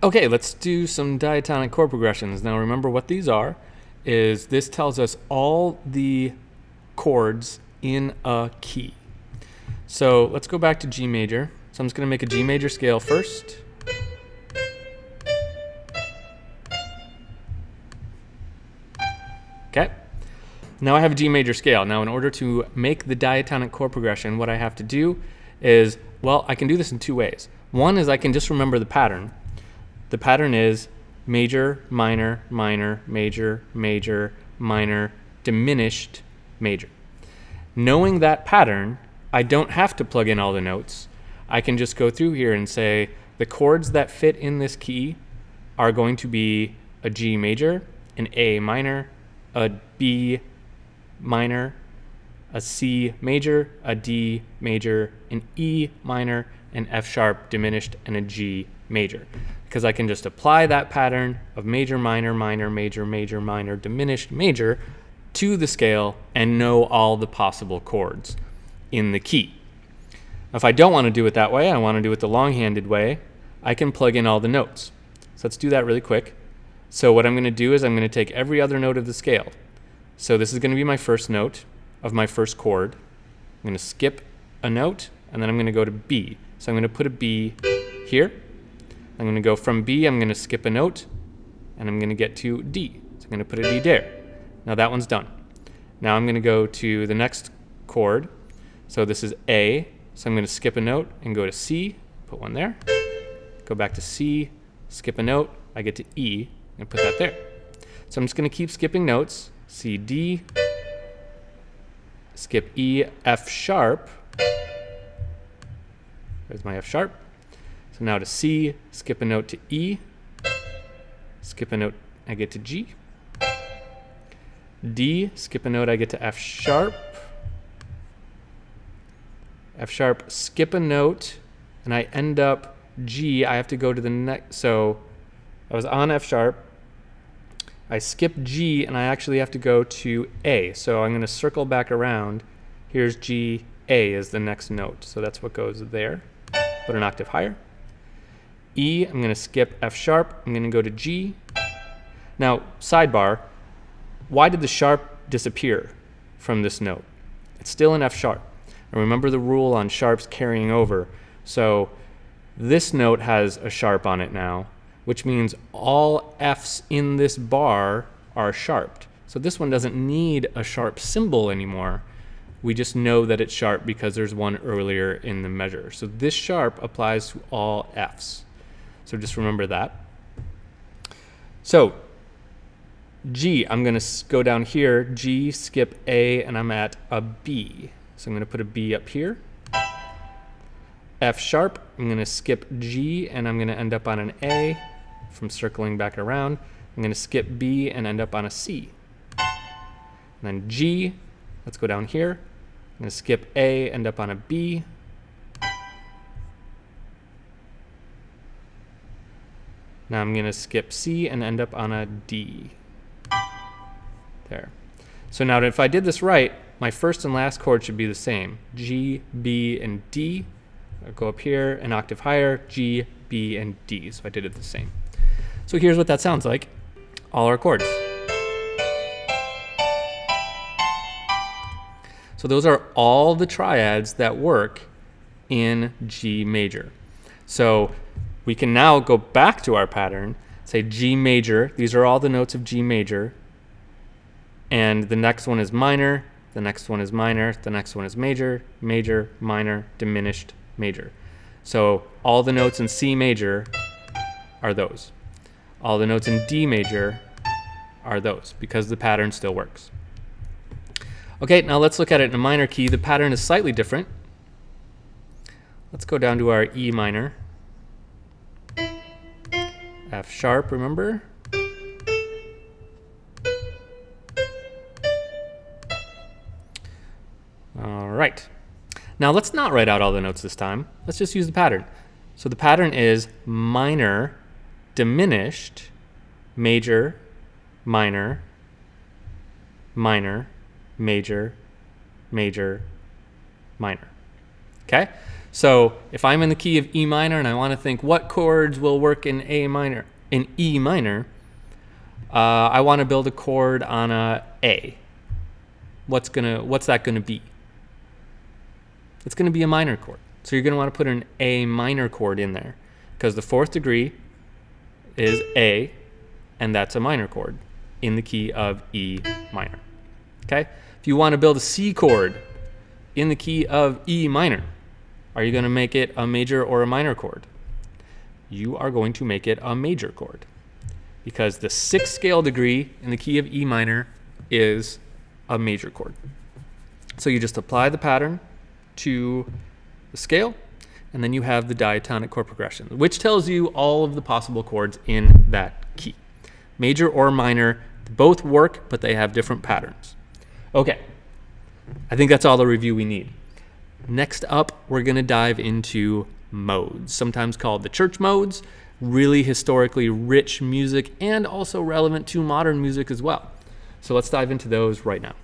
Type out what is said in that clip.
Okay, let's do some diatonic chord progressions. Now remember what these are, is this tells us all the chords in a key. So let's go back to G major. So I'm just going to make a G major scale first. Okay. Now I have a G major scale. Now in order to make the diatonic chord progression, what I have to do is, well, I can do this in two ways. One is I can just remember the pattern. The pattern is major, minor, minor, major, major, minor, diminished, major. Knowing that pattern, I don't have to plug in all the notes. I can just go through here and say the chords that fit in this key are going to be a G major, an A minor, a B minor, a C major, a D major, an E minor, an F sharp diminished, and a G major. Because I can just apply that pattern of major, minor, minor, major, major, minor, diminished, major to the scale and know all the possible chords in the key. If I don't want to do it that way, I want to do it the long-handed way, I can plug in all the notes. So let's do that really quick. So what I'm going to do is I'm going to take every other note of the scale. So this is going to be my first note of my first chord. I'm going to skip a note, and then I'm going to go to B. So I'm going to put a B here. I'm going to go from B, I'm going to skip a note, and I'm going to get to D. So I'm going to put a D there. Now that one's done. Now I'm going to go to the next chord. So this is A. So I'm going to skip a note and go to C, put one there. Go back to C, skip a note, I get to E, and put that there. So I'm just going to keep skipping notes. C, D, skip E, F sharp. There's my F sharp. So now to C, skip a note to E, skip a note, I get to G. D, skip a note, I get to F sharp. F sharp, skip a note, and I end up G. I have to go to the next, so I was on F sharp. I skip G, and I actually have to go to A. So I'm going to circle back around. Here's G, A is the next note. So that's what goes there, but an octave higher. E, I'm going to skip F sharp. I'm going to go to G. Now, sidebar, why did the sharp disappear from this note? It's still an F sharp. And remember the rule on sharps carrying over. So this note has a sharp on it now, which means all Fs in this bar are sharped. So this one doesn't need a sharp symbol anymore. We just know that it's sharp because there's one earlier in the measure. So this sharp applies to all Fs. So just remember that. So G, I'm going to go down here, G, skip A, and I'm at a B. So I'm going to put a B up here. F sharp, I'm going to skip G, and I'm going to end up on an A from circling back around. I'm going to skip B and end up on a C. And then G, let's go down here. I'm going to skip A, end up on a B. Now I'm going to skip C and end up on a D. There. So now if I did this right, my first and last chord should be the same. G, B, and D. I'll go up here an octave higher, G, B, and D. So I did it the same. So here's what that sounds like. All our chords. So those are all the triads that work in G major. So we can now go back to our pattern, say G major. These are all the notes of G major. And the next one is minor, the next one is minor, the next one is major, major, minor, diminished, major. So all the notes in C major are those. All the notes in D major are those because the pattern still works. Okay, now let's look at it in a minor key. The pattern is slightly different. Let's go down to our E minor. F sharp, remember? All right. Now let's not write out all the notes this time. Let's just use the pattern. So the pattern is minor, diminished, major, minor, minor, major, major, minor. Okay? So if I'm in the key of E minor and I want to think what chords will work in E minor, I want to build a chord on a A. What's that gonna be? It's gonna be a minor chord. So you're gonna want to put an A minor chord in there because the 4th degree is A, and that's a minor chord in the key of E minor. Okay? If you want to build a C chord in the key of E minor, are you going to make it a major or a minor chord? You are going to make it a major chord because the 6th scale degree in the key of E minor is a major chord. So you just apply the pattern to the scale, and then you have the diatonic chord progression, which tells you all of the possible chords in that key. Major or minor, both work, but they have different patterns. Okay, I think that's all the review we need. Next up, we're going to dive into modes, sometimes called the church modes, really historically rich music and also relevant to modern music as well. So let's dive into those right now.